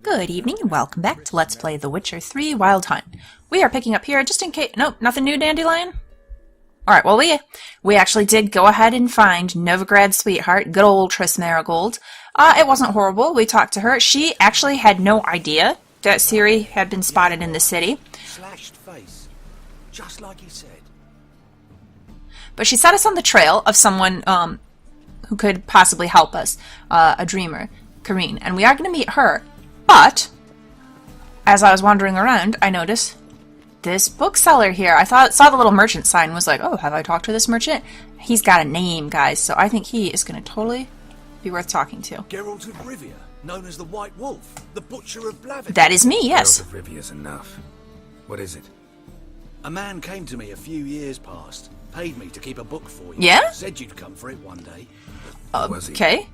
Good evening and welcome back to Let's Play The Witcher 3 Wild Hunt. We are picking up here just in case... Nope, nothing new, Dandelion? Alright, well, we actually did go ahead and find Novigrad Sweetheart, good old Triss Marigold. It wasn't horrible. We talked to her. She actually had no idea that Ciri had been spotted in the city. Slashed face, just like he said. But she set us on the trail of someone who could possibly help us, a dreamer, Corinne, and we are going to meet her. But as I was wandering around, I noticed this bookseller here. I saw the little merchant sign and was like, oh, have I talked to this merchant? He's got a name, guys, so I think he is going to totally be worth talking to. Geralt of Rivia, known as the White Wolf, the Butcher of Blavin. That is me, yes. Geralt of Rivia's enough. What is it? A man came to me a few years past, paid me to keep a book for you. Yeah? Said you'd come for it one day. Was he? Okay.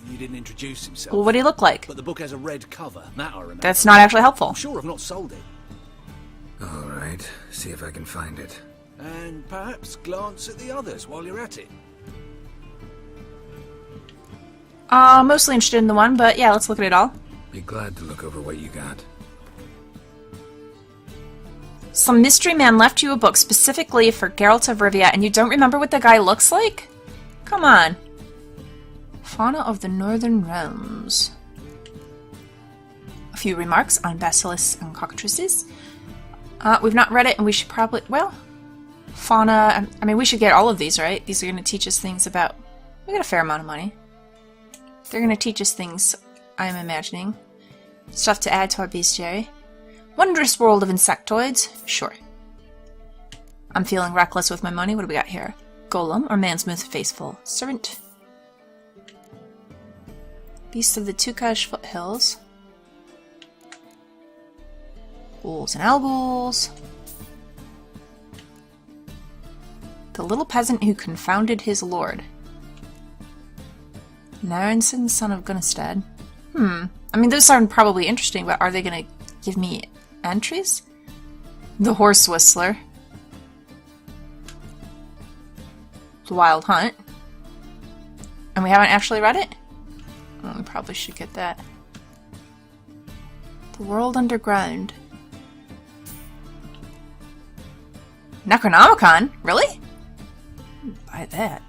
He didn't introduce himself. Well, what do he look like? But the book has a red cover, that I remember. That's not actually helpful. I'm sure I've not sold it. Alright, see if I can find it. And perhaps glance at the others while you're at it. Mostly interested in the one, but yeah, let's look at it all. Be glad to look over what you got. Some mystery man left you a book specifically for Geralt of Rivia, and you don't remember what the guy looks like? Come on. Fauna of the Northern Realms. A few remarks on basilisks and cockatrices. We've not read it, and we should probably... Well, fauna... I mean, we should get all of these, right? These are going to teach us things about... We got a fair amount of money. They're going to teach us things, I'm imagining. Stuff to add to our bestiary. Wondrous world of insectoids? Sure. I'm feeling reckless with my money. What do we got here? Golem, or man's most faithful servant. Beasts of the Tukash foothills. Ghouls and Elghouls. The little peasant who confounded his lord. Narenson, son of Gunnestad. I mean, those sound probably interesting, but are they going to give me entries? The Horse Whistler. The Wild Hunt. And we haven't actually read it? Oh, we probably should get that. The World Underground. Necronomicon? Really? Buy that.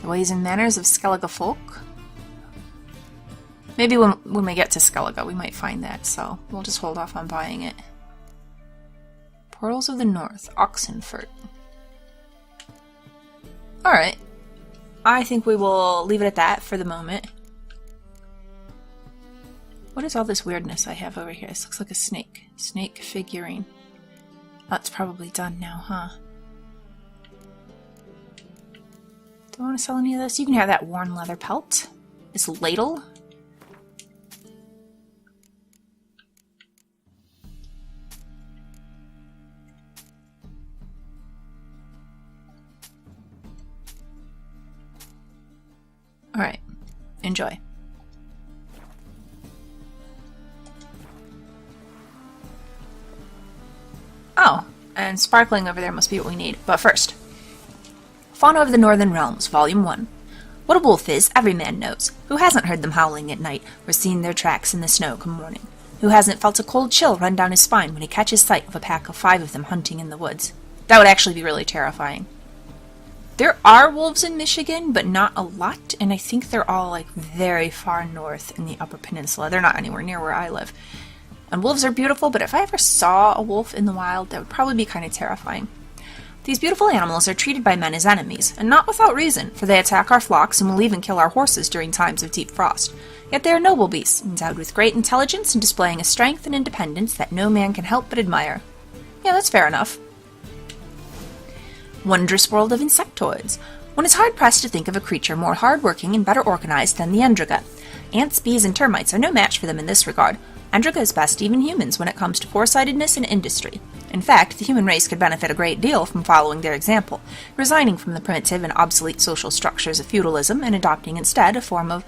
The Ways and Manners of Skellige Folk. Maybe when we get to Skellige we might find that, so we'll just hold off on buying it. Portals of the North, Oxenfurt. Alright. I think we will leave it at that for the moment. What is all this weirdness I have over here? This looks like a snake. Snake figurine. That's probably done now, huh? Do I want to sell any of this? You can have that worn leather pelt. This ladle. Alright. Enjoy. Oh, and sparkling over there must be what we need. But first, Fauna of the Northern Realms, Volume 1. What a wolf is, every man knows. Who hasn't heard them howling at night, or seen their tracks in the snow come morning? Who hasn't felt a cold chill run down his spine when he catches sight of a pack of 5 of them hunting in the woods? That would actually be really terrifying. There are wolves in Michigan, but not a lot, and I think they're all, like, very far north in the Upper Peninsula. They're not anywhere near where I live. And wolves are beautiful, but if I ever saw a wolf in the wild, that would probably be kind of terrifying. These beautiful animals are treated by men as enemies, and not without reason, for they attack our flocks and will even kill our horses during times of deep frost. Yet they are noble beasts, endowed with great intelligence and displaying a strength and independence that no man can help but admire. Yeah, that's fair enough. Wondrous world of insectoids. One is hard-pressed to think of a creature more hard-working and better organized than the Endriga. Ants, bees, and termites are no match for them in this regard. Endriga is best even humans when it comes to foresightedness and industry. In fact, the human race could benefit a great deal from following their example, resigning from the primitive and obsolete social structures of feudalism and adopting instead a form of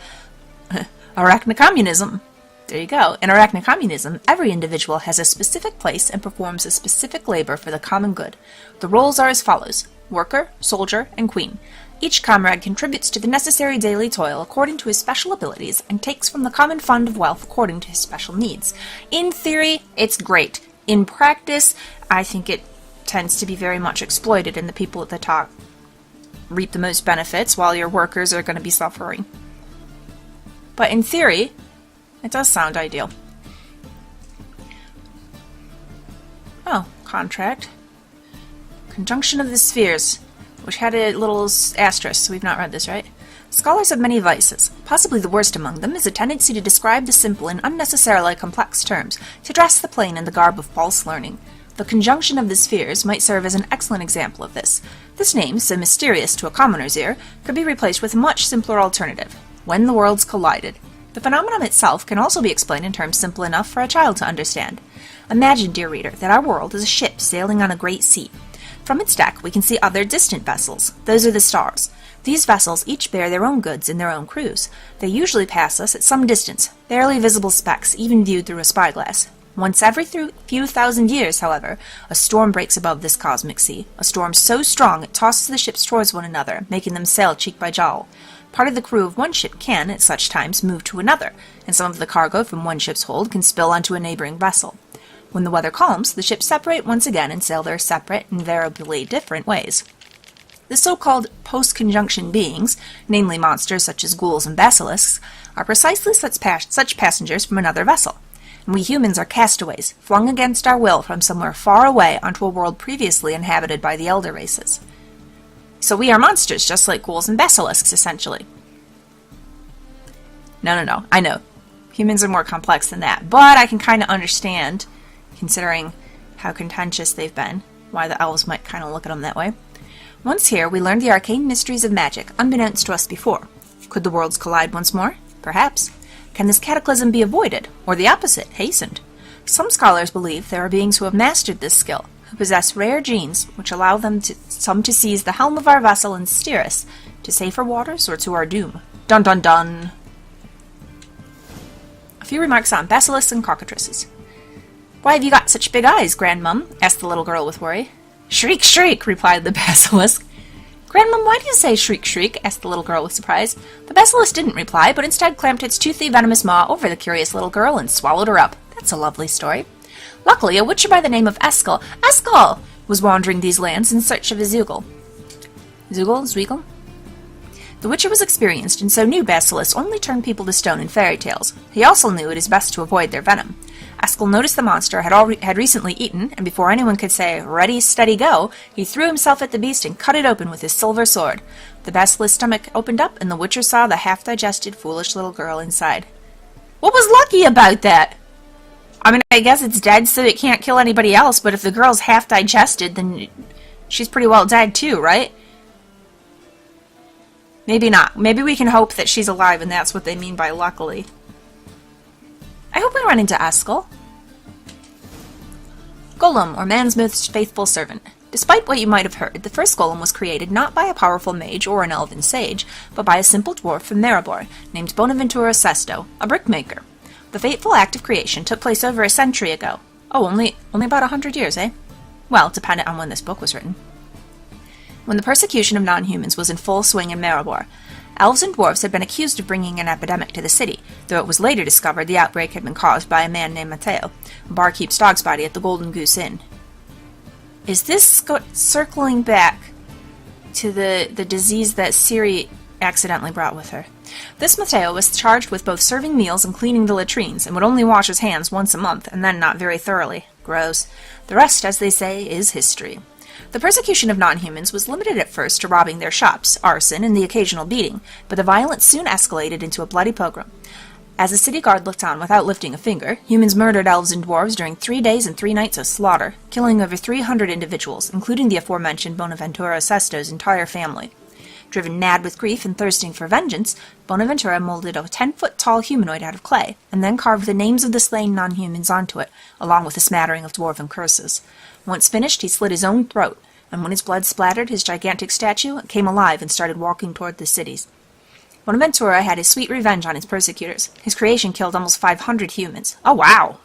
arachnocommunism. There you go. In arachnocommunism, every individual has a specific place and performs a specific labor for the common good. The roles are as follows: worker, soldier, and queen. Each comrade contributes to the necessary daily toil according to his special abilities and takes from the common fund of wealth according to his special needs. In theory, it's great. In practice, I think it tends to be very much exploited, and the people at the top reap the most benefits while your workers are going to be suffering. But in theory, it does sound ideal. Oh, contract. Conjunction of the spheres, which had a little asterisk, so we've not read this, right? Scholars have many vices. Possibly the worst among them is a tendency to describe the simple in unnecessarily complex terms, to dress the plain in the garb of false learning. The conjunction of the spheres might serve as an excellent example of this. This name, so mysterious to a commoner's ear, could be replaced with a much simpler alternative: when the worlds collided. The phenomenon itself can also be explained in terms simple enough for a child to understand. Imagine, dear reader, that our world is a ship sailing on a great sea. From its deck we can see other distant vessels. Those are the stars. These vessels each bear their own goods and their own crews. They usually pass us at some distance, barely visible specks, even viewed through a spyglass. Once every few thousand years, however, a storm breaks above this cosmic sea, a storm so strong it tosses the ships towards one another, making them sail cheek by jowl. Part of the crew of one ship can, at such times, move to another, and some of the cargo from one ship's hold can spill onto a neighboring vessel. When the weather calms, the ships separate once again and sail their separate, invariably different ways. The so-called post-conjunction beings, namely monsters such as ghouls and basilisks, are precisely such passengers from another vessel. And we humans are castaways, flung against our will from somewhere far away onto a world previously inhabited by the elder races. So we are monsters, just like ghouls and basilisks, essentially. No, I know. Humans are more complex than that, but I can kind of understand, considering how contentious they've been, why the elves might kind of look at them that way. Once here, we learned the arcane mysteries of magic, unbeknownst to us before. Could the worlds collide once more? Perhaps. Can this cataclysm be avoided, or the opposite, hastened? Some scholars believe there are beings who have mastered this skill, who possess rare genes which allow some to seize the helm of our vessel and steer us to safer waters or to our doom. Dun dun dun! A few remarks on basilisks and cockatrices. "Why have you got such big eyes, Grandmum?" asked the little girl with worry. "Shriek, shriek," replied the basilisk. "Grandmum, why do you say shriek, shriek?" asked the little girl with surprise. The basilisk didn't reply, but instead clamped its toothy, venomous maw over the curious little girl and swallowed her up. That's a lovely story. Luckily, a witcher by the name of Eskel was wandering these lands in search of a Zeugl. Zweigel? The witcher was experienced, and so knew basilisks only turn people to stone in fairy tales. He also knew it is best to avoid their venom. Eskel noticed the monster had recently eaten, and before anyone could say, "Ready, steady, go," he threw himself at the beast and cut it open with his silver sword. The basilisk's stomach opened up, and the witcher saw the half-digested, foolish little girl inside. What was lucky about that? I mean, I guess it's dead so it can't kill anybody else, but if the girl's half-digested, then she's pretty well dead too, right? Maybe not. Maybe we can hope that she's alive, and that's what they mean by luckily. I hope we run into Eskel. Golem, or man's most faithful servant. Despite what you might have heard, the first golem was created not by a powerful mage or an elven sage, but by a simple dwarf from Maribor, named Bonaventura Sesto, a brickmaker. The fateful act of creation took place over a century ago. Oh, only about 100 years, eh? Well, dependent on when this book was written. When the persecution of non-humans was in full swing in Maribor, elves and dwarves had been accused of bringing an epidemic to the city, though it was later discovered the outbreak had been caused by a man named Matteo, a barkeep's dog's body at the Golden Goose Inn. Is this circling back to the disease that Ciri accidentally brought with her? This Matteo was charged with both serving meals and cleaning the latrines, and would only wash his hands once a month, and then not very thoroughly. Gross. The rest, as they say, is history. The persecution of non-humans was limited at first to robbing their shops, arson, and the occasional beating, but the violence soon escalated into a bloody pogrom. As the city guard looked on without lifting a finger, humans murdered elves and dwarves during 3 days and 3 nights of slaughter, killing over 300 individuals, including the aforementioned Bonaventura Sesto's entire family. Driven mad with grief and thirsting for vengeance, Bonaventura molded a 10-foot-tall humanoid out of clay, and then carved the names of the slain non-humans onto it, along with a smattering of dwarven curses. Once finished, he slit his own throat, and when his blood splattered his gigantic statue, came alive and started walking toward the cities. Bonaventura had his sweet revenge on his persecutors. His creation killed almost 500 humans. Oh, wow!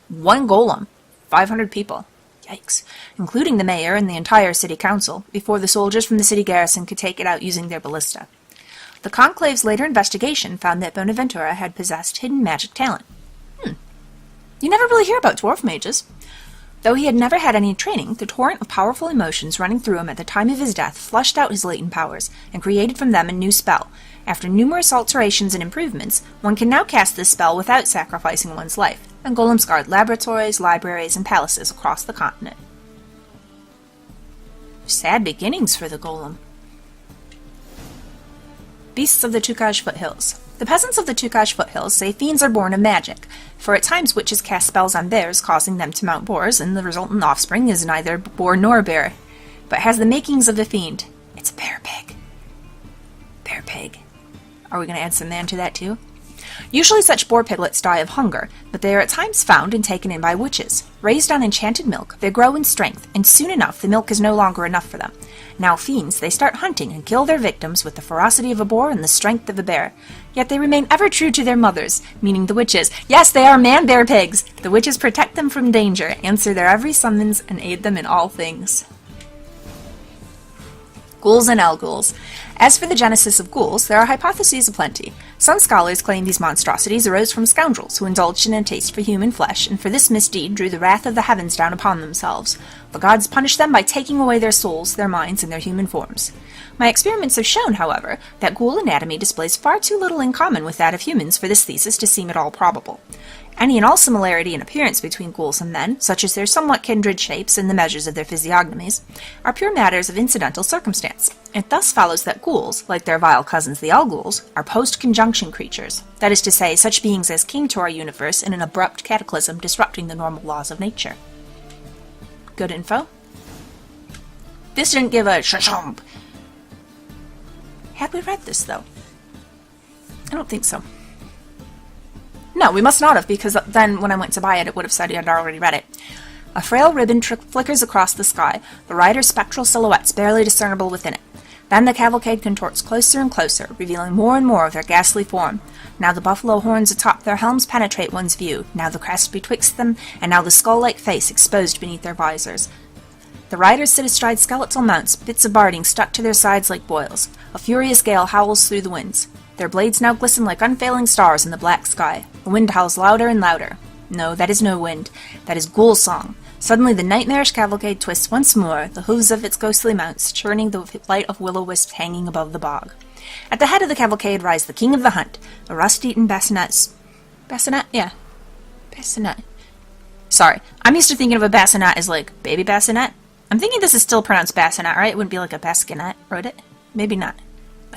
One golem. 500 people. yikes, including the mayor and the entire city council, before the soldiers from the city garrison could take it out using their ballista. The Conclave's later investigation found that Bonaventura had possessed hidden magic talent. You never really hear about dwarf mages. Though he had never had any training, the torrent of powerful emotions running through him at the time of his death flushed out his latent powers and created from them a new spell. After numerous alterations and improvements, one can now cast this spell without sacrificing one's life, and golems guard laboratories, libraries, and palaces across the continent. Sad beginnings for the golem. Beasts of the Tukaj foothills. The peasants of the Tukaj foothills say fiends are born of magic, for at times witches cast spells on bears, causing them to mount boars, and the resultant offspring is neither boar nor bear, but has the makings of a fiend. It's a bear pig. Bear pig. Are we going to add some man to that too? Usually such boar piglets die of hunger, but they are at times found and taken in by witches. Raised on enchanted milk, they grow in strength, and soon enough the milk is no longer enough for them. Now fiends, they start hunting and kill their victims with the ferocity of a boar and the strength of a bear. Yet they remain ever true to their mothers, meaning the witches. Yes, they are man-bear pigs! The witches protect them from danger, answer their every summons, and aid them in all things. Ghouls and el-ghouls. As for the genesis of ghouls, there are hypotheses aplenty. Some scholars claim these monstrosities arose from scoundrels who indulged in a taste for human flesh, and for this misdeed drew the wrath of the heavens down upon themselves. The gods punished them by taking away their souls, their minds, and their human forms. My experiments have shown, however, that ghoul anatomy displays far too little in common with that of humans for this thesis to seem at all probable. Any and all similarity in appearance between ghouls and men, such as their somewhat kindred shapes and the measures of their physiognomies, are pure matters of incidental circumstance. It thus follows that ghouls, like their vile cousins the el-ghouls, are post-conjunction creatures, that is to say, such beings as came to our universe in an abrupt cataclysm disrupting the normal laws of nature. Good info? This didn't give a shashomp. Had we read this, though? I don't think so. No, we must not have, because then when I went to buy it, it would have said he had already read it. A frail ribbon flickers across the sky, the rider's spectral silhouettes barely discernible within it. Then the cavalcade contorts closer and closer, revealing more and more of their ghastly form. Now the buffalo horns atop their helms penetrate one's view, now the crest betwixt them, and now the skull-like face exposed beneath their visors. The riders sit astride skeletal mounts, bits of barding stuck to their sides like boils. A furious gale howls through the winds. Their blades now glisten like unfailing stars in the black sky. The wind howls louder and louder. No, that is no wind. That is ghoul song. Suddenly the nightmarish cavalcade twists once more, the hooves of its ghostly mounts churning the light of will-o-wisps hanging above the bog. At the head of the cavalcade rides the king of the hunt, a rust-eaten bassinet. Bassinet? Yeah. Bassinet. Sorry, I'm used to thinking of a bassinet as like baby bassinet. I'm thinking this is still pronounced bassinet, right? It wouldn't be like a bassinet, would it? Maybe not.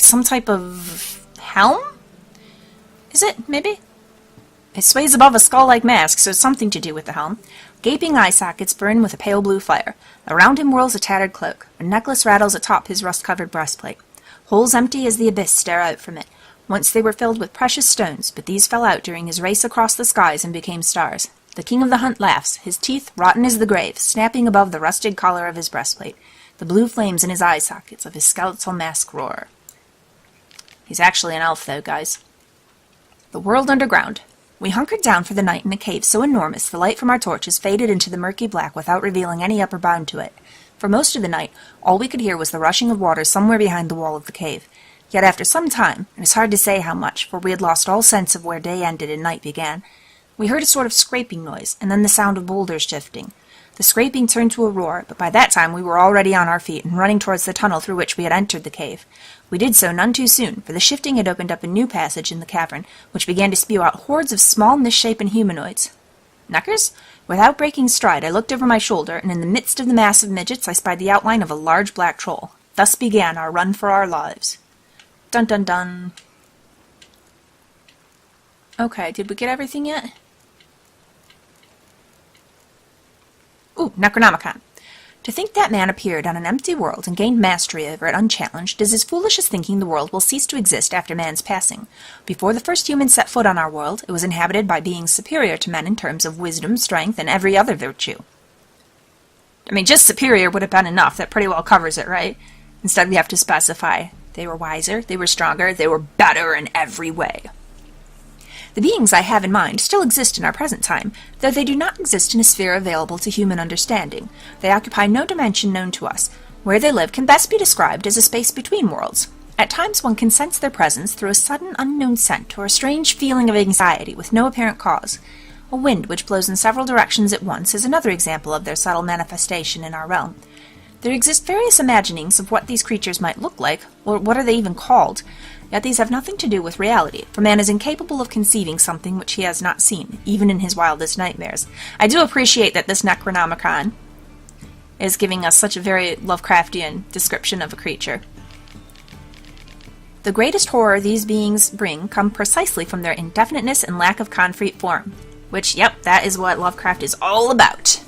Some type of helm? Is it? Maybe? It sways above a skull-like mask, so it's something to do with the helm. Gaping eye sockets burn with a pale blue fire. Around him whirls a tattered cloak. A necklace rattles atop his rust-covered breastplate. Holes empty as the abyss stare out from it. Once they were filled with precious stones, but these fell out during his race across the skies and became stars. The king of the hunt laughs, his teeth, rotten as the grave, snapping above the rusted collar of his breastplate. The blue flames in his eye sockets of his skeletal mask roar. He's actually an elf, though, guys. The world underground. We hunkered down for the night in a cave so enormous the light from our torches faded into the murky black without revealing any upper bound to it. For most of the night, all we could hear was the rushing of water somewhere behind the wall of the cave. Yet after some time, it is hard to say how much, for we had lost all sense of where day ended and night began, we heard a sort of scraping noise, and then the sound of boulders shifting. The scraping turned to a roar, but by that time we were already on our feet and running towards the tunnel through which we had entered the cave. We did so none too soon, for the shifting had opened up a new passage in the cavern, which began to spew out hordes of small, misshapen humanoids. Knuckers? Without breaking stride, I looked over my shoulder, and in the midst of the mass of midgets I spied the outline of a large black troll. Thus began our run for our lives. Dun dun dun. Okay, did we get everything yet? Ooh, Necronomicon. To think that man appeared on an empty world and gained mastery over it unchallenged is as foolish as thinking the world will cease to exist after man's passing. Before the first human set foot on our world, it was inhabited by beings superior to men in terms of wisdom, strength, and every other virtue. I mean, just superior would have been enough. That pretty well covers it, right? Instead, we have to specify they were wiser, they were stronger, they were better in every way. The beings I have in mind still exist in our present time, though they do not exist in a sphere available to human understanding. They occupy no dimension known to us. Where they live can best be described as a space between worlds. At times one can sense their presence through a sudden unknown scent or a strange feeling of anxiety with no apparent cause. A wind which blows in several directions at once is another example of their subtle manifestation in our realm. There exist various imaginings of what these creatures might look like, or what are they even called, yet these have nothing to do with reality, for man is incapable of conceiving something which he has not seen, even in his wildest nightmares. I do appreciate that this Necronomicon is giving us such a very Lovecraftian description of a creature. The greatest horror these beings bring come precisely from their indefiniteness and lack of concrete form. Which, yep, that is what Lovecraft is all about.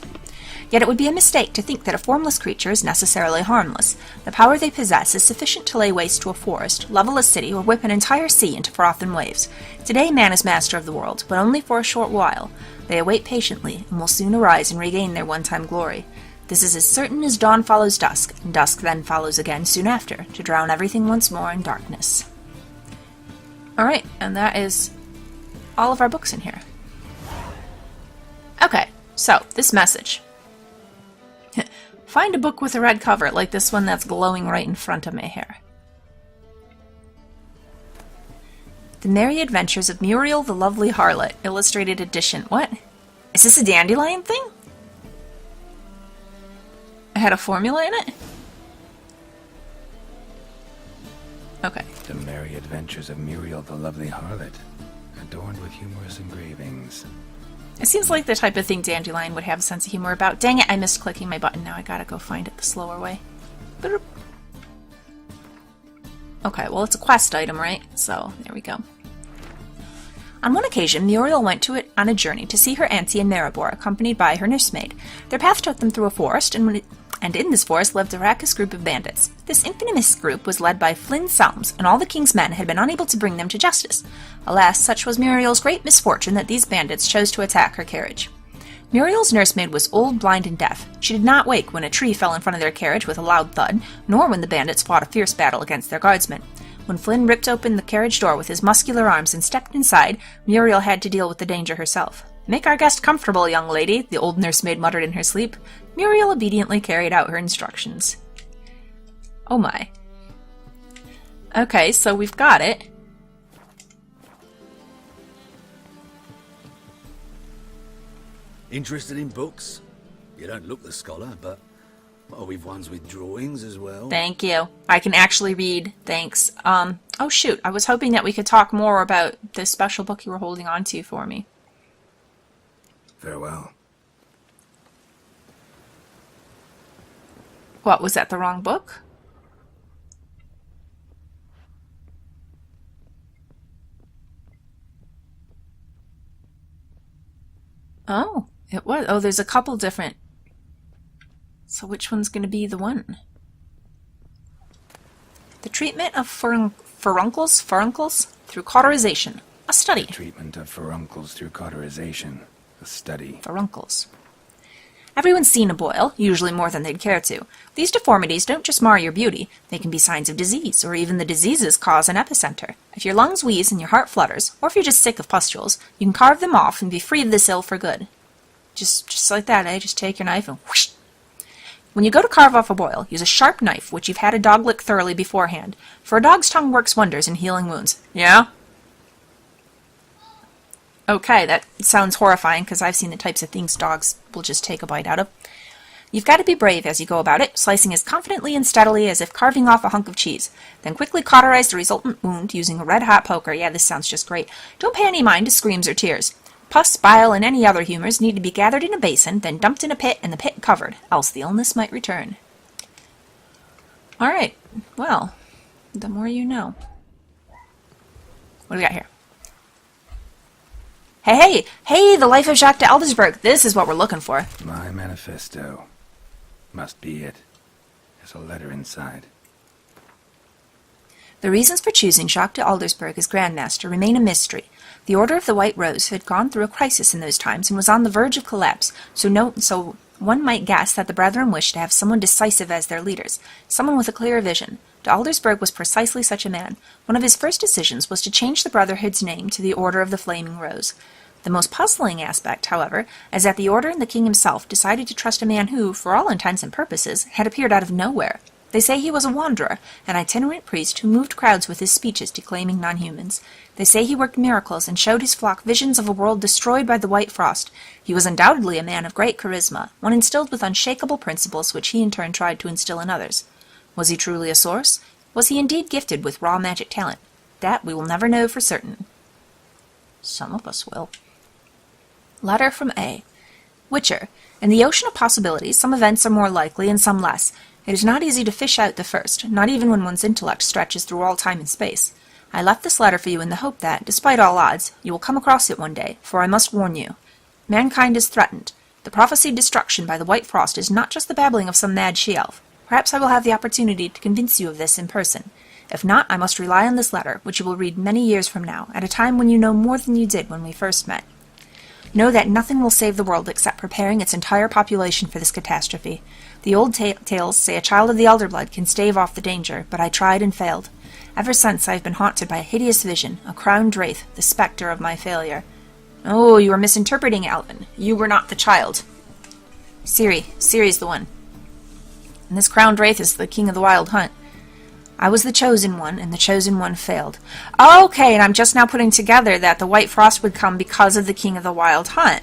Yet it would be a mistake to think that a formless creature is necessarily harmless. The power they possess is sufficient to lay waste to a forest, level a city, or whip an entire sea into froth and waves. Today man is master of the world, but only for a short while. They await patiently, and will soon arise and regain their one-time glory. This is as certain as dawn follows dusk, and dusk then follows again soon after, to drown everything once more in darkness. Alright, and that is all of our books in here. Okay, so, this message. Find a book with a red cover, like this one that's glowing right in front of me here. The Merry Adventures of Muriel the Lovely Harlot, Illustrated Edition. What? Is this a Dandelion thing? I had a formula in it? Okay. The Merry Adventures of Muriel the Lovely Harlot, adorned with humorous engravings. It seems like the type of thing Dandelion would have a sense of humor about. Dang it, I missed clicking my button. Now I gotta go find it the slower way. Boop. Okay, well it's a quest item, right? So, there we go. On one occasion, Muriel went on a journey to see her auntie in Maribor, accompanied by her nursemaid. Their path took them through a forest, and in this forest lived a raucous group of bandits. This infamous group was led by Flynn Selms, and all the king's men had been unable to bring them to justice. Alas, such was Muriel's great misfortune that these bandits chose to attack her carriage. Muriel's nursemaid was old, blind, and deaf. She did not wake when a tree fell in front of their carriage with a loud thud, nor when the bandits fought a fierce battle against their guardsmen. When Flynn ripped open the carriage door with his muscular arms and stepped inside, Muriel had to deal with the danger herself. "Make our guest comfortable, young lady," the old nursemaid muttered in her sleep. Muriel obediently carried out her instructions. Oh my. Okay, so we've got it. Interested in books? You don't look the scholar, but well, we've ones with drawings as well. Thank you. I can actually read. Thanks. Oh shoot, I was hoping that we could talk more about this special book you were holding on to for me. Farewell. What, was that the wrong book? Oh, it was. Oh, there's a couple different. So which one's going to be the one? The treatment of furuncles through cauterization. A study. The treatment of furuncles through cauterization. A study. Furuncles. Everyone's seen a boil, usually more than they'd care to. These deformities don't just mar your beauty, they can be signs of disease, or even the disease's cause and epicenter. If your lungs wheeze and your heart flutters, or if you're just sick of pustules, you can carve them off and be free of this ill for good. Just like that, eh? Just take your knife and whoosh. When you go to carve off a boil, use a sharp knife which you've had a dog lick thoroughly beforehand, for a dog's tongue works wonders in healing wounds. Yeah? Okay, that sounds horrifying, because I've seen the types of things dogs will just take a bite out of. You've got to be brave as you go about it, slicing as confidently and steadily as if carving off a hunk of cheese. Then quickly cauterize the resultant wound using a red-hot poker. Yeah, this sounds just great. Don't pay any mind to screams or tears. Pus, bile, and any other humors need to be gathered in a basin, then dumped in a pit and the pit covered, else the illness might return. Alright, well, the more you know. What do we got here? Hey, the life of Jacques de Aldersberg. This is what we're looking for. My manifesto. Must be it. There's a letter inside. The reasons for choosing Jacques de Aldersberg as Grand Master remain a mystery. The Order of the White Rose had gone through a crisis in those times and was on the verge of collapse, so one might guess that the Brethren wished to have someone decisive as their leaders, someone with a clear vision. Aldersburg was precisely such a man. One of his first decisions was to change the Brotherhood's name to the Order of the Flaming Rose. The most puzzling aspect, however, is that the Order and the king himself decided to trust a man who, for all intents and purposes, had appeared out of nowhere. They say he was a wanderer, an itinerant priest who moved crowds with his speeches declaiming non-humans. They say he worked miracles and showed his flock visions of a world destroyed by the white frost. He was undoubtedly a man of great charisma, one instilled with unshakable principles which he in turn tried to instill in others. Was he truly a source? Was he indeed gifted with raw magic talent? That we will never know for certain. Some of us will. Letter from A. Witcher. In the ocean of possibilities, some events are more likely and some less. It is not easy to fish out the first, not even when one's intellect stretches through all time and space. I left this letter for you in the hope that, despite all odds, you will come across it one day, for I must warn you. Mankind is threatened. The prophesied destruction by the white frost is not just the babbling of some mad she-elf. Perhaps I will have the opportunity to convince you of this in person. If not, I must rely on this letter, which you will read many years from now, at a time when you know more than you did when we first met. Know that nothing will save the world except preparing its entire population for this catastrophe. The old tales say a child of the elder blood can stave off the danger, but I tried and failed. Ever since I have been haunted by a hideous vision, a crowned wraith, the spectre of my failure. Oh, you are misinterpreting, Alvin. You were not the child. Ciri's the one. And this crowned wraith is the king of the wild hunt. I was the chosen one, and the chosen one failed. Okay, and I'm just now putting together that the white frost would come because of the king of the wild hunt.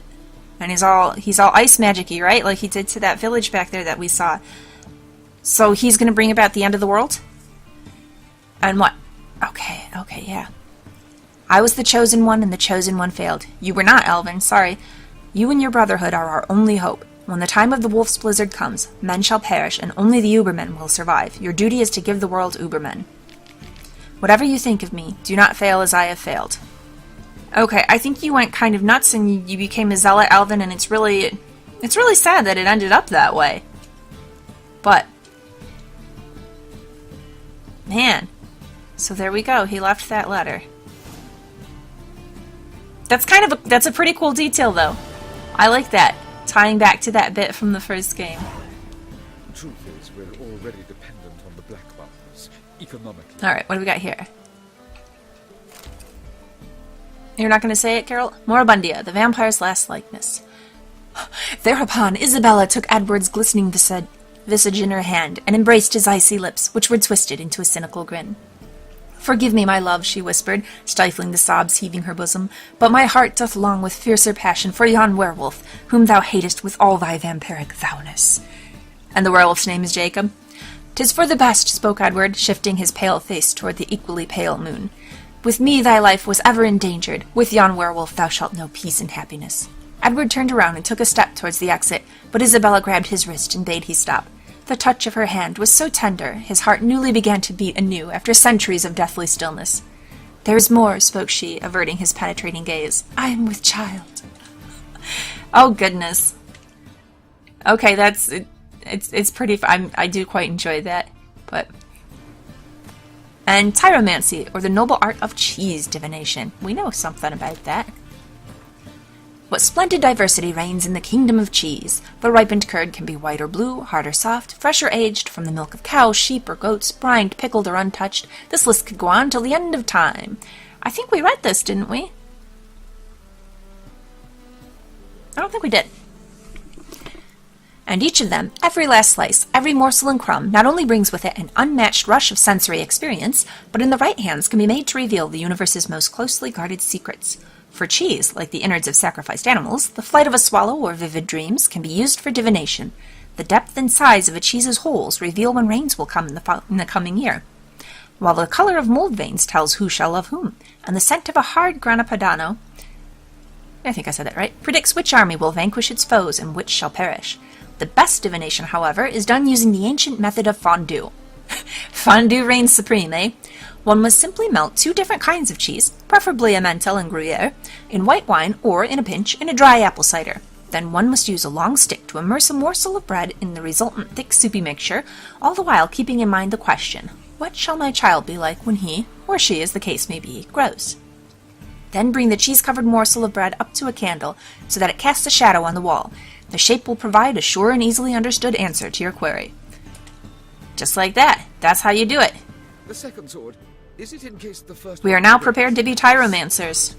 And he's all ice magic-y, right? Like he did to that village back there that we saw. So he's going to bring about the end of the world? And what? Okay, yeah. I was the chosen one, and the chosen one failed. You were not, Elvin, sorry. You and your brotherhood are our only hope. When the time of the wolf's blizzard comes, men shall perish, and only the Ubermen will survive. Your duty is to give the world Ubermen. Whatever you think of me, do not fail as I have failed. Okay, I think you went kind of nuts and you became a zealot, Alvin, and it's really sad that it ended up that way. But, man, so there we go. He left that letter. That's a pretty cool detail, though. I like that. Tying back to that bit from the first game. The truth is, we're already dependent on the Black Buttons, economically. Alright, what do we got here? You're not going to say it, Carol? Moribundia, the vampire's last likeness. Thereupon, Isabella took Edward's glistening visage in her hand, and embraced his icy lips, which were twisted into a cynical grin. Forgive me, my love, she whispered, stifling the sobs heaving her bosom, but my heart doth long with fiercer passion for yon werewolf, whom thou hatest with all thy vampiric thowness. And the werewolf's name is Jacob? 'Tis for the best, spoke Edward, shifting his pale face toward the equally pale moon. With me thy life was ever endangered, with yon werewolf thou shalt know peace and happiness. Edward turned around and took a step towards the exit, but Isabella grabbed his wrist and bade he stop. The touch of her hand was so tender, his heart newly began to beat anew after centuries of deathly stillness. There is more, spoke she, averting his penetrating gaze. I am with child. Oh, goodness. Okay, it's pretty, I do quite enjoy that, but... And tyromancy, or the noble art of cheese divination. We know something about that. What splendid diversity reigns in the kingdom of cheese. The ripened curd can be white or blue, hard or soft, fresh or aged, from the milk of cows, sheep, or goats, brined, pickled, or untouched. This list could go on till the end of time. I think we read this, didn't we? I don't think we did. And each of them, every last slice, every morsel and crumb, not only brings with it an unmatched rush of sensory experience, but in the right hands can be made to reveal the universe's most closely guarded secrets. For cheese, like the innards of sacrificed animals, the flight of a swallow or vivid dreams can be used for divination. The depth and size of a cheese's holes reveal when rains will come in the coming year, while the color of mold veins tells who shall love whom, and the scent of a hard grana padano, I think I said that right, predicts which army will vanquish its foes and which shall perish. The best divination, however, is done using the ancient method of fondue. Fondue reigns supreme, eh? One must simply melt two different kinds of cheese, preferably Emmental and Gruyere, in white wine or, in a pinch, in a dry apple cider. Then one must use a long stick to immerse a morsel of bread in the resultant thick soupy mixture, all the while keeping in mind the question, what shall my child be like when he, or she, as the case may be, grows? Then bring the cheese-covered morsel of bread up to a candle so that it casts a shadow on the wall. The shape will provide a sure and easily understood answer to your query. Just like that. That's how you do it. The second sword, is it in case the first We one are now breaks? prepared to be tyromancers.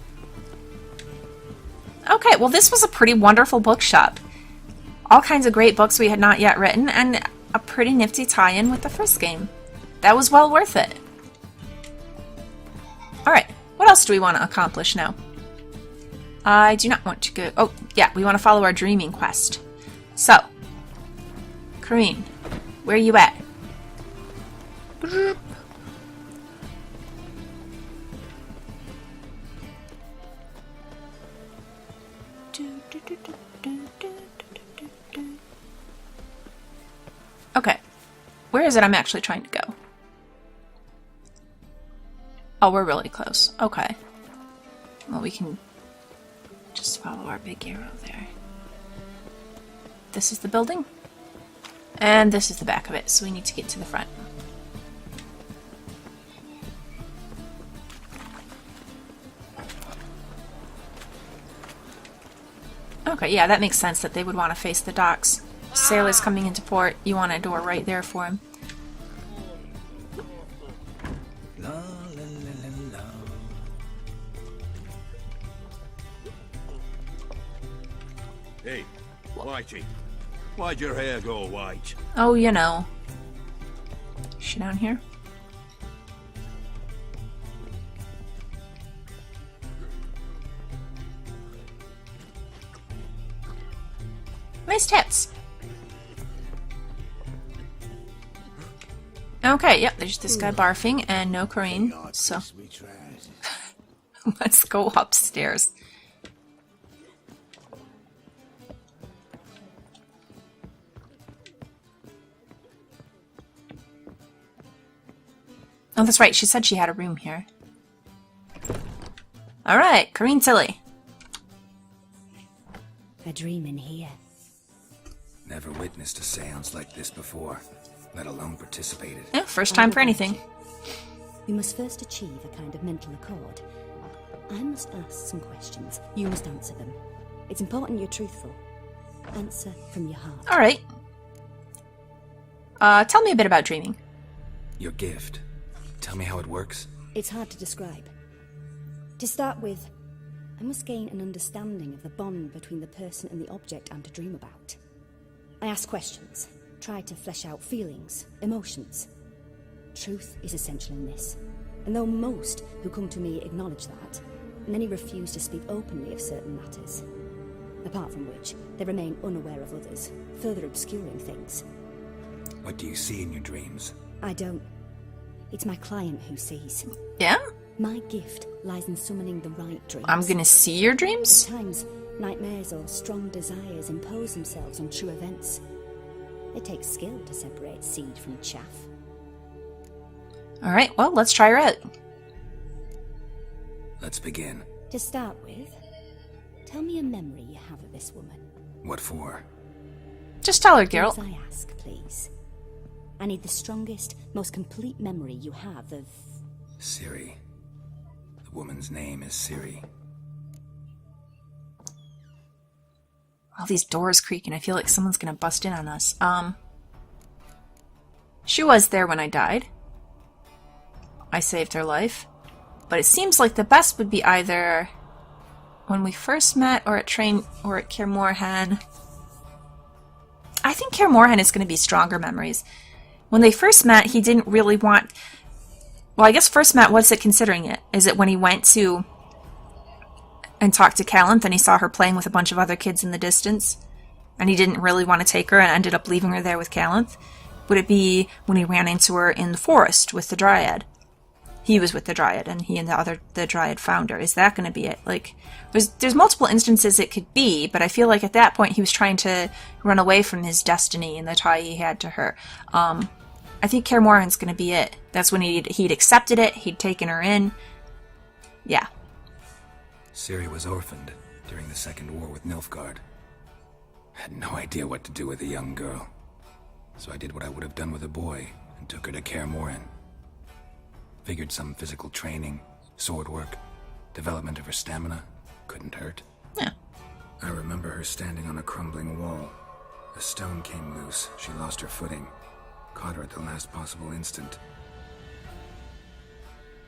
Okay, well this was a pretty wonderful bookshop. All kinds of great books we had not yet written, and a pretty nifty tie-in with the first game. That was well worth it. Alright, what else do we want to accomplish now? I do not want to go... Oh, yeah, we want to follow our dreaming quest. So, Corinne, where are you at? Okay, where is it I'm actually trying to go? Oh, we're really close. Okay. Well, we can just follow our big arrow there. This is the building. And this is the back of it, so we need to get to the front. Okay, yeah, that makes sense that they would want to face the docks. Sailors coming into port, you want a door right there for him. La, la, la, la, la. Hey, Whitey. Why'd your hair go white? Oh, you know. Is she down here? Nice tits. Okay, yep, there's this guy barfing and no Corinne, so let's go upstairs. Oh, that's right, she said she had a room here. Alright, Corinne Tilly. A dream in here. Never witnessed a seance like this before, let alone participated. Yeah, first time for anything. We must first achieve a kind of mental accord. I must ask some questions. You must answer them. It's important you're truthful. Answer from your heart. Alright. Tell me a bit about dreaming. Your gift. Tell me how it works. It's hard to describe. To start with, I must gain an understanding of the bond between the person and the object I'm to dream about. I ask questions, try to flesh out feelings, emotions. Truth is essential in this, and though most who come to me acknowledge that, many refuse to speak openly of certain matters. Apart from which, they remain unaware of others, further obscuring things. What do you see in your dreams? I don't. It's my client who sees. Yeah? My gift lies in summoning the right dreams. I'm gonna see your dreams? At times, nightmares or strong desires impose themselves on true events. It takes skill to separate seed from chaff. Alright, well, let's try her out. Let's begin. To start with, tell me a memory you have of this woman. What for? Just tell her, Do Geralt. as I ask, please. I need the strongest, most complete memory you have of... Ciri. The woman's name is Ciri. All these doors creaking. I feel like someone's gonna bust in on us. She was there when I died. I saved her life. But it seems like the best would be either when we first met or at Kaer Morhen. I think Kaer Morhen is going to be stronger memories. When they first met, he didn't really want... Well, I guess first met, what's it considering it? Is it when he went to and talked to Callanth and he saw her playing with a bunch of other kids in the distance? And he didn't really want to take her and ended up leaving her there with Callanth? Would it be when he ran into her in the forest with the Dryad? He was with the Dryad and he and the Dryad found her. Is that going to be it? Like, there's multiple instances it could be, but I feel like at that point he was trying to run away from his destiny and the tie he had to her. I think Kaer Morhen's going to be it. That's when he'd accepted it, he'd taken her in. Yeah. Ciri was orphaned during the Second War with Nilfgaard. Had no idea what to do with a young girl. So I did what I would have done with a boy and took her to Kaer Morhen. Figured some physical training, sword work, development of her stamina couldn't hurt. Yeah. I remember her standing on a crumbling wall. A stone came loose. She lost her footing. Caught her at the last possible instant.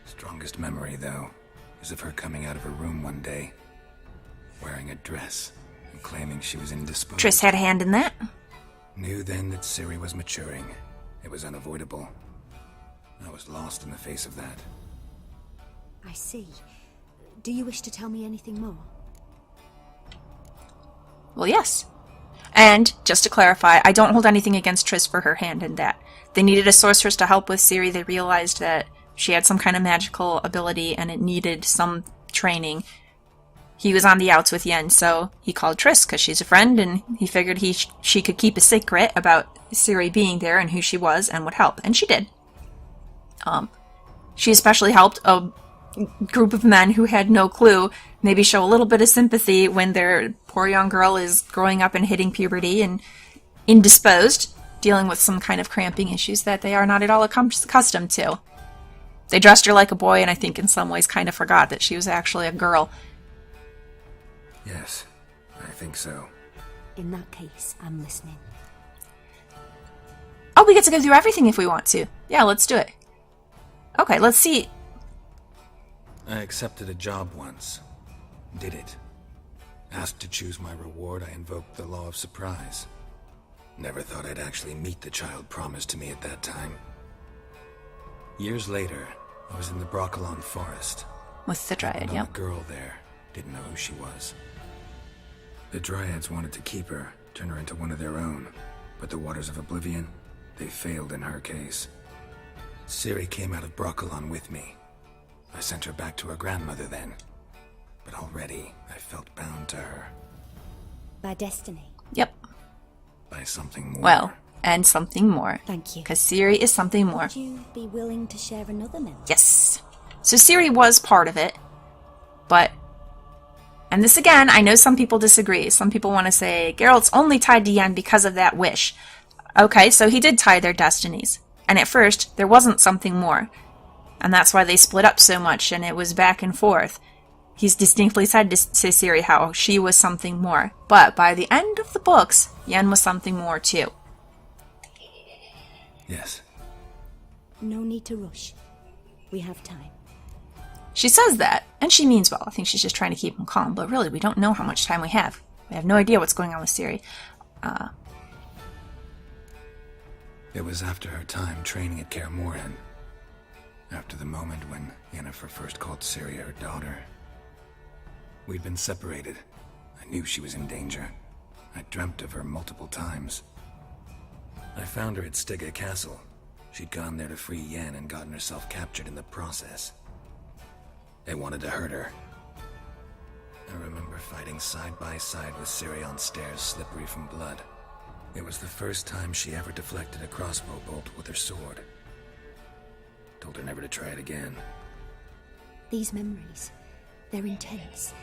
Strongest memory, though, is of her coming out of her room one day, wearing a dress and claiming she was indisposed. Triss had a hand in that. Knew then that Ciri was maturing. It was unavoidable. I was lost in the face of that. I see. Do you wish to tell me anything more? Well, yes. And, just to clarify, I don't hold anything against Triss for her hand in that. They needed a sorceress to help with Ciri. They realized that she had some kind of magical ability and it needed some training. He was on the outs with Yen, so he called Triss because she's a friend, and he figured she could keep a secret about Ciri being there and who she was and would help, and she did. She especially helped a group of men who had no clue, maybe show a little bit of sympathy when their poor young girl is growing up and hitting puberty and indisposed, dealing with some kind of cramping issues that they are not at all accustomed to. They dressed her like a boy, and I think in some ways kind of forgot that she was actually a girl. Yes, I think so. In that case, I'm listening. Oh, we get to go through everything if we want to. Yeah, let's do it. Okay, let's see. I accepted a job once. Did it. Asked to choose my reward, I invoked the law of surprise. Never thought I'd actually meet the child promised to me at that time. Years later, I was in the Broccolon forest. With the Dryad, yep. A girl there. Didn't know who she was. The Dryads wanted to keep her, turn her into one of their own. But the Waters of Oblivion, they failed in her case. Ciri came out of Broccolon with me. I sent her back to her grandmother then. But already, I felt bound to her. By destiny? Yep. By something more. Well, and something more. Thank you. Because Ciri is something more. Would you be willing to share another memory? Yes. So Ciri was part of it, but... And this again, I know some people disagree. Some people want to say, Geralt's only tied to Yen because of that wish. Okay, so he did tie their destinies. And at first, there wasn't something more. And that's why they split up so much, and it was back and forth. He's distinctly said to Ciri how she was something more. But by the end of the books, Yen was something more too. Yes. No need to rush. We have time. She says that, and she means well. I think she's just trying to keep him calm, but really, we don't know how much time we have. We have no idea what's going on with Ciri. It was after her time training at Kaer Morhen. After the moment when Yennefer first called Ciri her daughter. We'd been separated. I knew she was in danger. I dreamt of her multiple times. I found her at Stygga Castle. She'd gone there to free Yen and gotten herself captured in the process. They wanted to hurt her. I remember fighting side by side with Ciri on stairs slippery from blood. It was the first time she ever deflected a crossbow bolt with her sword. Told her never to try it again. These memories, they're intense.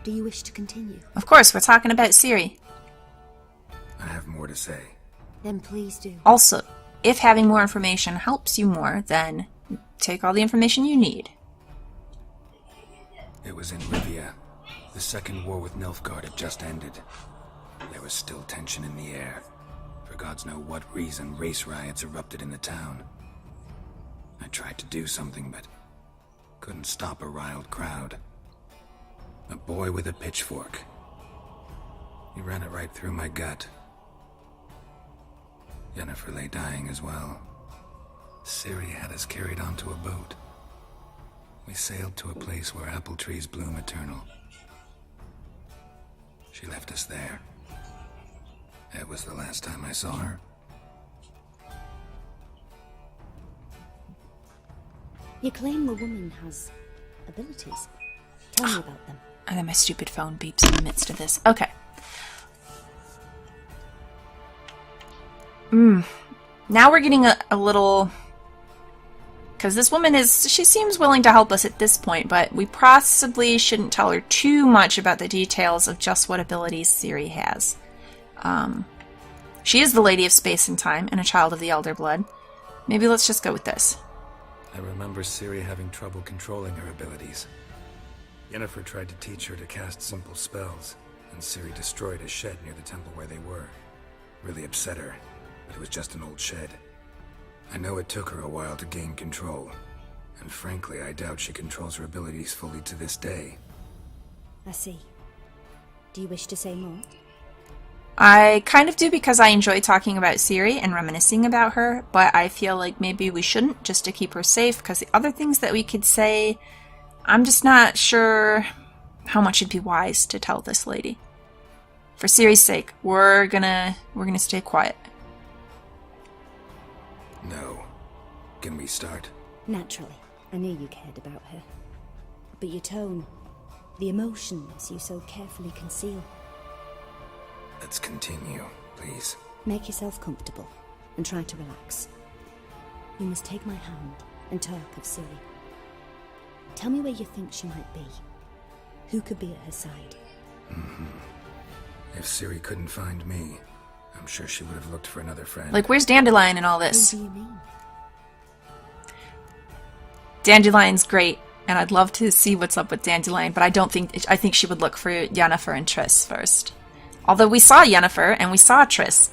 Do you wish to continue? Of course, we're talking about Ciri. I have more to say. Then please do. Also, if having more information helps you more, then take all the information you need. It was in Rivia. The second war with Nilfgaard had just ended. There was still tension in the air. For gods know what reason, race riots erupted in the town. I tried to do something, but couldn't stop a riled crowd. A boy with a pitchfork. He ran it right through my gut. Yennefer lay dying as well. Ciri had us carried onto a boat. We sailed to a place where apple trees bloom eternal. She left us there. It was the last time I saw her. You claim the woman has abilities. Tell me about them. And then my stupid phone beeps in the midst of this. Okay. Now we're getting a little... Because this woman she seems willing to help us at this point, but we possibly shouldn't tell her too much about the details of just what abilities Ciri has. She is the Lady of Space and Time and a child of the Elder Blood. Maybe let's just go with this. I remember Ciri having trouble controlling her abilities. Yennefer tried to teach her to cast simple spells, and Ciri destroyed a shed near the temple where they were. Really upset her, but it was just an old shed. I know it took her a while to gain control, And frankly, I doubt she controls her abilities fully to this day. I see. Do you wish to say more? I kind of do, because I enjoy talking about Ciri and reminiscing about her, but I feel like maybe we shouldn't, just to keep her safe, because the other things that we could say, I'm just not sure how much it'd be wise to tell this lady. For Ciri's sake, we're gonna stay quiet. No. Can we start? Naturally. I knew you cared about her. But your tone, the emotions you so carefully conceal. Let's continue, please. Make yourself comfortable and try to relax. You must take my hand and talk of Ciri. Tell me where you think she might be. Who could be at her side? If Ciri couldn't find me, I'm sure she would have looked for another friend. Like, where's Dandelion in all this? Who do you mean? Dandelion's great, and I'd love to see what's up with Dandelion, but I think she would look for Yennefer and Triss first. Although we saw Yennefer and we saw Triss.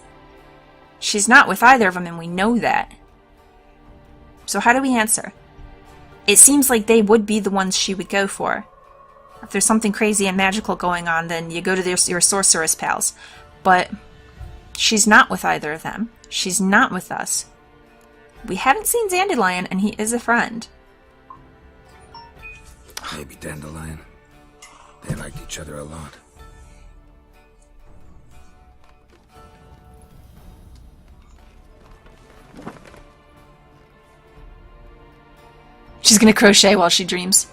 She's not with either of them, and we know that. So how do we answer? It seems like they would be the ones she would go for. If there's something crazy and magical going on, then you go to your sorceress pals. But she's not with either of them. She's not with us. We haven't seen Dandelion, and he is a friend. Maybe Dandelion. They liked each other a lot. She's gonna crochet while she dreams.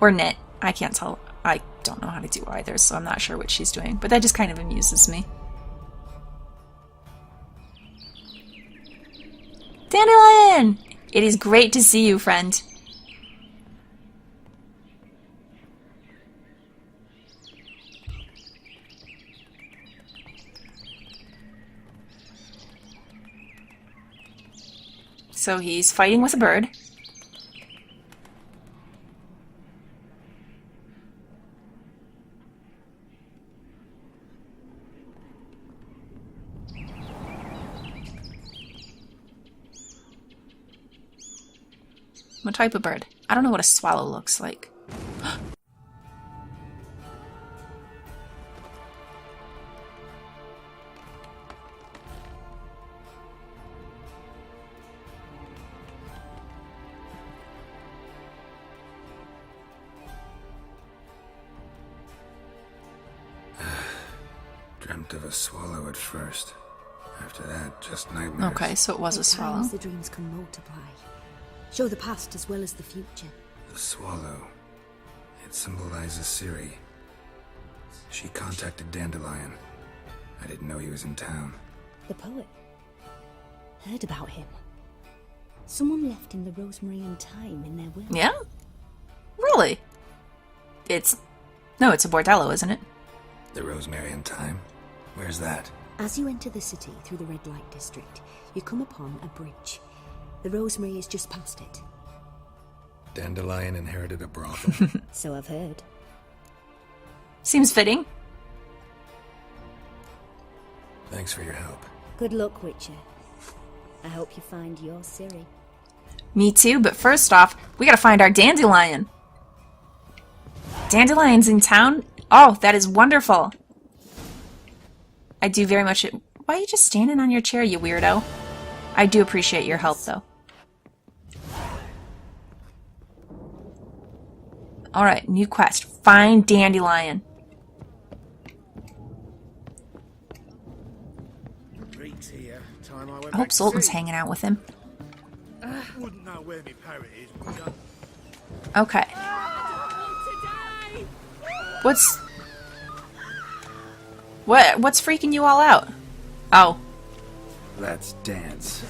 Or knit. I can't tell. I don't know how to do either, so I'm not sure what she's doing. But that just kind of amuses me. Dandelion! It is great to see you, friend. So he's fighting with a bird. What type of bird? I don't know what a swallow looks like. Dreamt of a swallow at first. After that, just nightmares. Okay, so it was a swallow. Sometimes the dreams can multiply. Show the past as well as the future. The swallow. It symbolizes Ciri. She contacted Dandelion. I didn't know he was in town. The poet. Heard about him. Someone left him the rosemary and thyme in their will. Yeah? Really? It's a bordello, isn't it? The rosemary and thyme? Where's that? As you enter the city through the red light district, you come upon a bridge. The rosemary is just past it. Dandelion inherited a brothel. So I've heard. Seems fitting. Thanks for your help. Good luck, Witcher. I hope you find your Ciri. Me too, but first off, we gotta find our Dandelion. Dandelion's in town? Oh, that is wonderful. I do very much... Why are you just standing on your chair, you weirdo? I do appreciate your help, though. Alright, new quest. Find Dandelion. I hope Zoltan's hanging out with him. Wouldn't know where my parrot is, would ya? Okay. What's freaking you all out? Oh. Let's dance.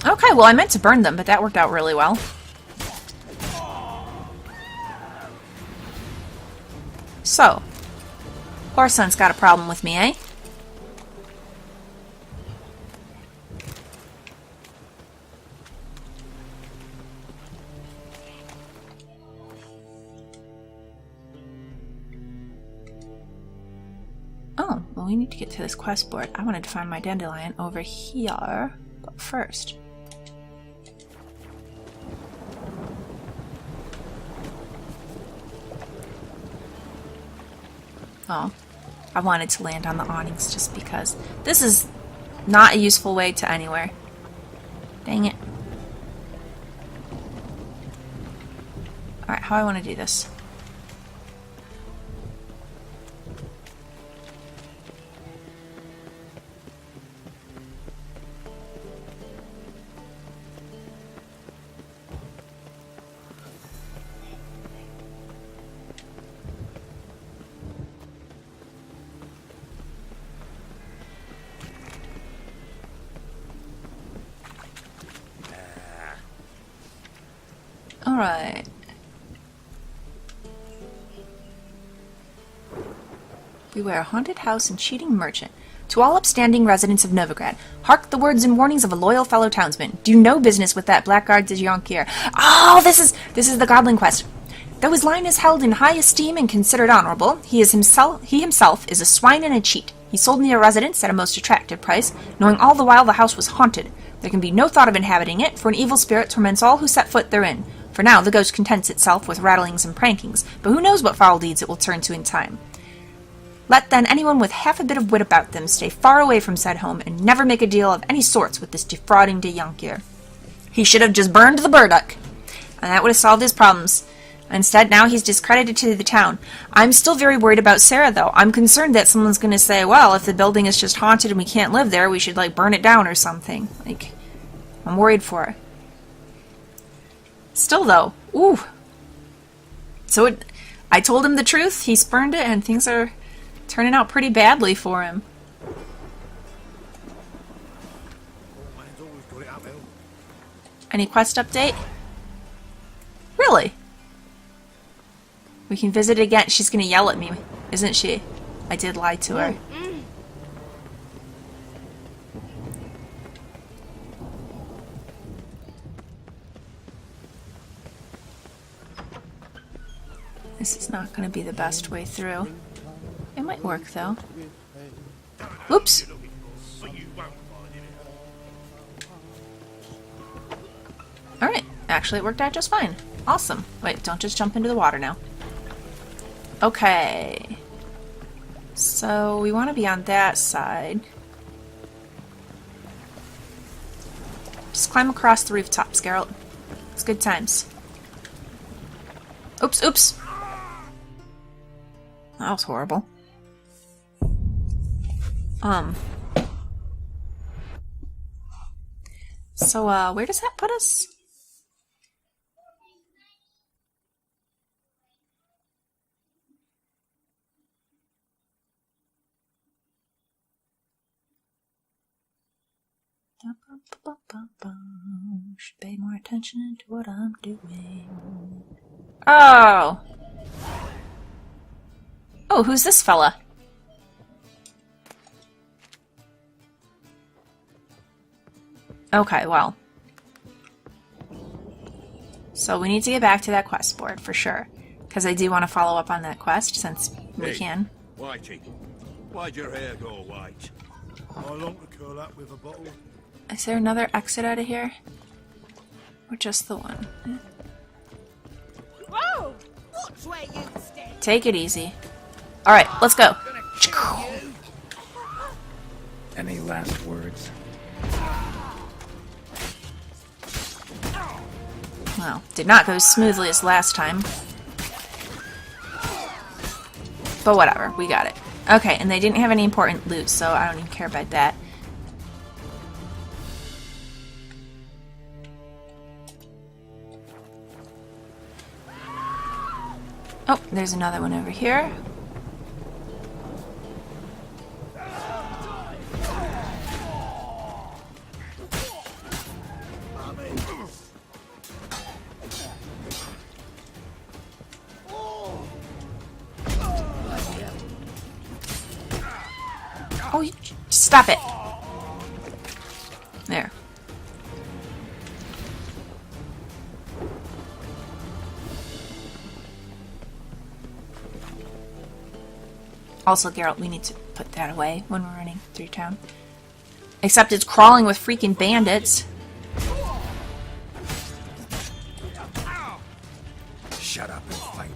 Okay, well I meant to burn them, but that worked out really well. So, Whoreson's got a problem with me, eh? Oh, we need to get to this quest board. I wanted to find my Dandelion over here, but first. Oh, I wanted to land on the awnings just because. This is not a useful way to anywhere. Dang it. Alright, how do I want to do this? Alright. Beware, haunted house and cheating merchant. To all upstanding residents of Novigrad, hark the words and warnings of a loyal fellow townsman. Do no business with that blackguard de Jonquier. Oh, this is the Godling quest. Though his line is held in high esteem and considered honorable, he himself is a swine and a cheat. He sold me a residence at a most attractive price, knowing all the while the house was haunted. There can be no thought of inhabiting it, for an evil spirit torments all who set foot therein. For now, the ghost contents itself with rattlings and prankings, but who knows what foul deeds it will turn to in time. Let then anyone with half a bit of wit about them stay far away from said home, and never make a deal of any sorts with this defrauding de Jonquier. He should have just burned the burdock, and that would have solved his problems. Instead, now he's discredited to the town. I'm still very worried about Sarah, though. I'm concerned that someone's going to say, well, if the building is just haunted and we can't live there, we should, burn it down or something. I'm worried for her. Still, though, ooh. So I told him the truth, he spurned it, and things are turning out pretty badly for him. Any quest update? Really? We can visit again. She's gonna yell at me, isn't she? I did lie to her. This is not gonna be the best way through. It might work, though. Whoops! Alright, actually it worked out just fine. Awesome. Wait, don't just jump into the water now. Okay. So, we want to be on that side. Just climb across the rooftops, Geralt. It's good times. Oops, oops! That was horrible. So, where does that put us? Should pay more attention to what I'm doing. Oh! Oh, who's this fella? Okay, well. So we need to get back to that quest board, for sure. Because I do want to follow up on that quest, since we can. Whitey, why'd your hair go white? I long to curl up with a bottle. Is there another exit out of here? Or just the one? Whoa! Watch where you stand. Take it easy. Alright, let's go. Any last words? Well, did not go as smoothly as last time. But whatever, we got it. Okay, and they didn't have any important loot, so I don't even care about that. Oh, there's another one over here. Oh, you stop it. There. Also, Geralt, we need to put that away when we're running through town. Except it's crawling with freaking bandits. Shut up and fight.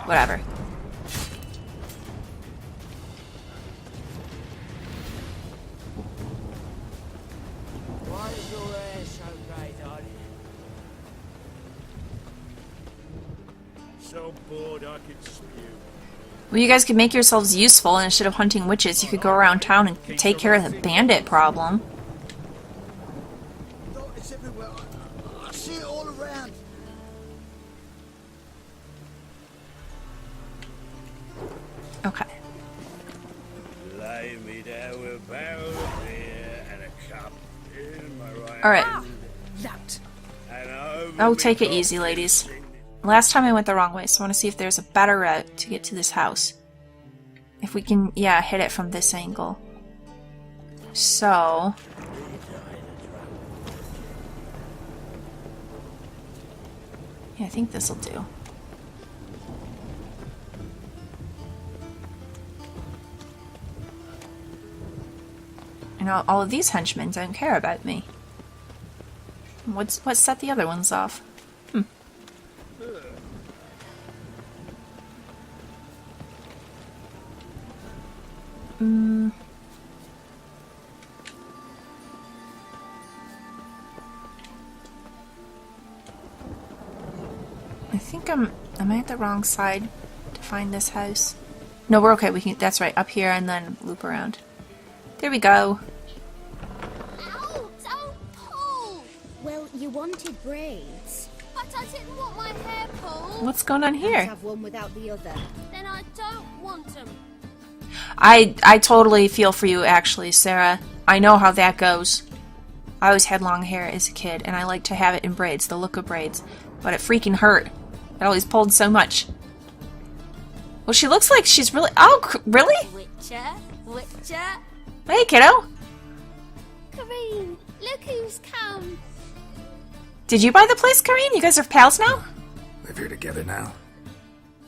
Whatever. Why is your hair so grey, darling? So bored I could spew. Well, you guys could make yourselves useful, and instead of hunting witches, you could go around town and take care of the bandit problem. Oh, it's everywhere. I see it all around. Okay. Lay me down with a barrel of beer and a cup in my right Alright. That. hand. And Oh, take it easy, ladies. Last time I went the wrong way, so I want to see if there's a better route to get to this house. If we can, yeah, hit it from this angle. So... yeah, I think this'll do. And all of these henchmen don't care about me. What set the other ones off? I think am I at the wrong side to find this house? No, we're okay. We can. That's right. Up here and then loop around. There we go. Ow! Don't pull! Well, you wanted braids. But I didn't want my hair pulled. What's going on Can't here? have one without the other. Then I don't want them. I totally feel for you, actually, Sarah. I know how that goes. I always had long hair as a kid, and I like to have it in braids, the look of braids. But it freaking hurt. It always pulled so much. Well, she looks like she's really... oh, really? Witcher? Hey, kiddo. Corinne, look who's come. Did you buy the place, Corinne? You guys are pals now? Live here together now?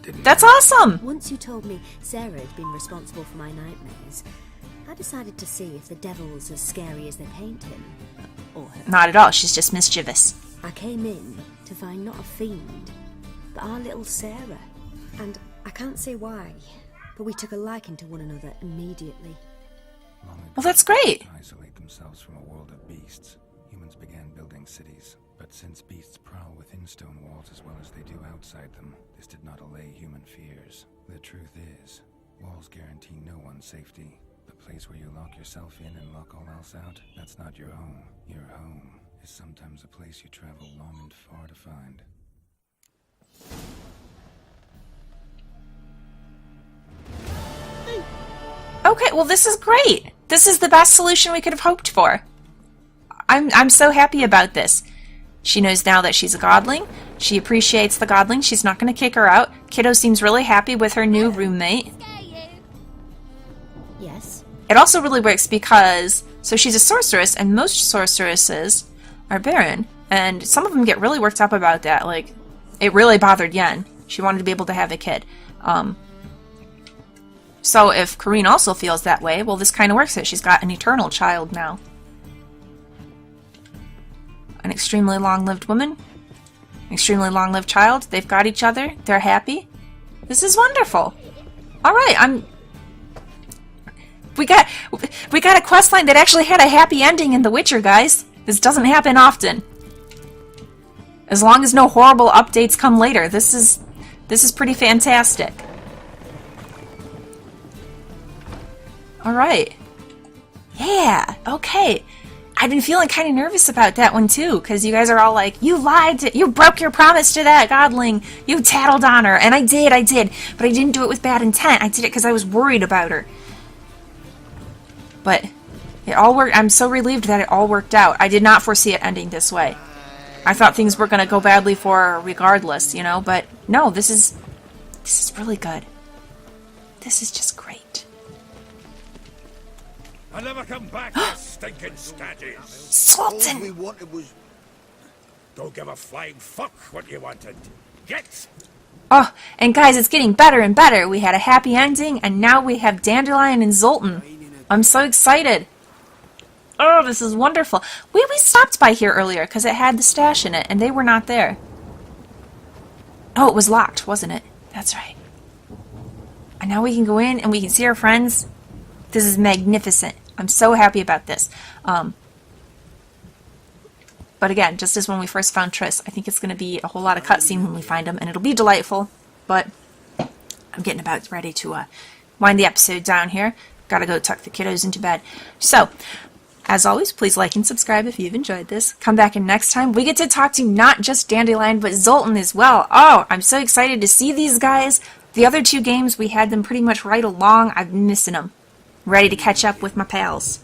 Didn't That's awesome! Once you told me Sarah had been responsible for my nightmares, I decided to see if the devil's as scary as they paint him. Or her. Not at all. She's just mischievous. I came in to find not a fiend, but our little Sarah. And I can't say why, but we took a liking to one another immediately. Well, that's great. To isolate themselves from a world of beasts, humans began building cities. But since beasts prowl within stone walls as well as they do outside them, this did not allay human fears. The truth is, walls guarantee no one's safety. The place where you lock yourself in and lock all else out, that's not your home. Your home is sometimes a place you travel long and far to find. Okay, well, this is great. This is the best solution we could have hoped for. I'm so happy about this. She knows now that she's a godling. She appreciates the godling. She's not going to kick her out. Kiddo seems really happy with her new roommate. Yes? It also really works because, so she's a sorceress, and most sorceresses are barren, and some of them get really worked up about that. Like, it really bothered Yen. She wanted to be able to have a kid. So if Corinne also feels that way, well, this kind of works it. She's got an eternal child now. An extremely long-lived woman. An extremely long-lived child. They've got each other. They're happy. This is wonderful. Alright, We got a questline that actually had a happy ending in The Witcher, guys. This doesn't happen often. As long as no horrible updates come later, this is pretty fantastic. Alright. Yeah, okay. I've been feeling kind of nervous about that one too, because you guys are all like, you lied, you broke your promise to that godling, you tattled on her, and I did, but I didn't do it with bad intent. I did it because I was worried about her. But it all worked. I'm so relieved that it all worked out. I did not foresee it ending this way. I thought things were going to go badly for her regardless, you know, but no, this is really good. This is just great. I never come back, you stinking staddies. Zoltan! All we wanted was... Don't give a flying fuck what you wanted. Get! Oh, and guys, it's getting better and better. We had a happy ending, and now we have Dandelion and Zoltan. I'm so excited. Oh, this is wonderful. We stopped by here earlier because it had the stash in it, and they were not there. Oh, it was locked, wasn't it? That's right. And now we can go in and we can see our friends. This is magnificent. I'm so happy about this. But again, just as when we first found Triss, I think it's going to be a whole lot of cutscene when we find him, and it'll be delightful. But I'm getting about ready to wind the episode down here. Gotta go tuck the kiddos into bed. So, as always, please like and subscribe if you've enjoyed this. Come back in next time. We get to talk to not just Dandelion, but Zoltan as well. Oh, I'm so excited to see these guys. The other two games, we had them pretty much right along. I've been missing them. Ready to catch up with my pals.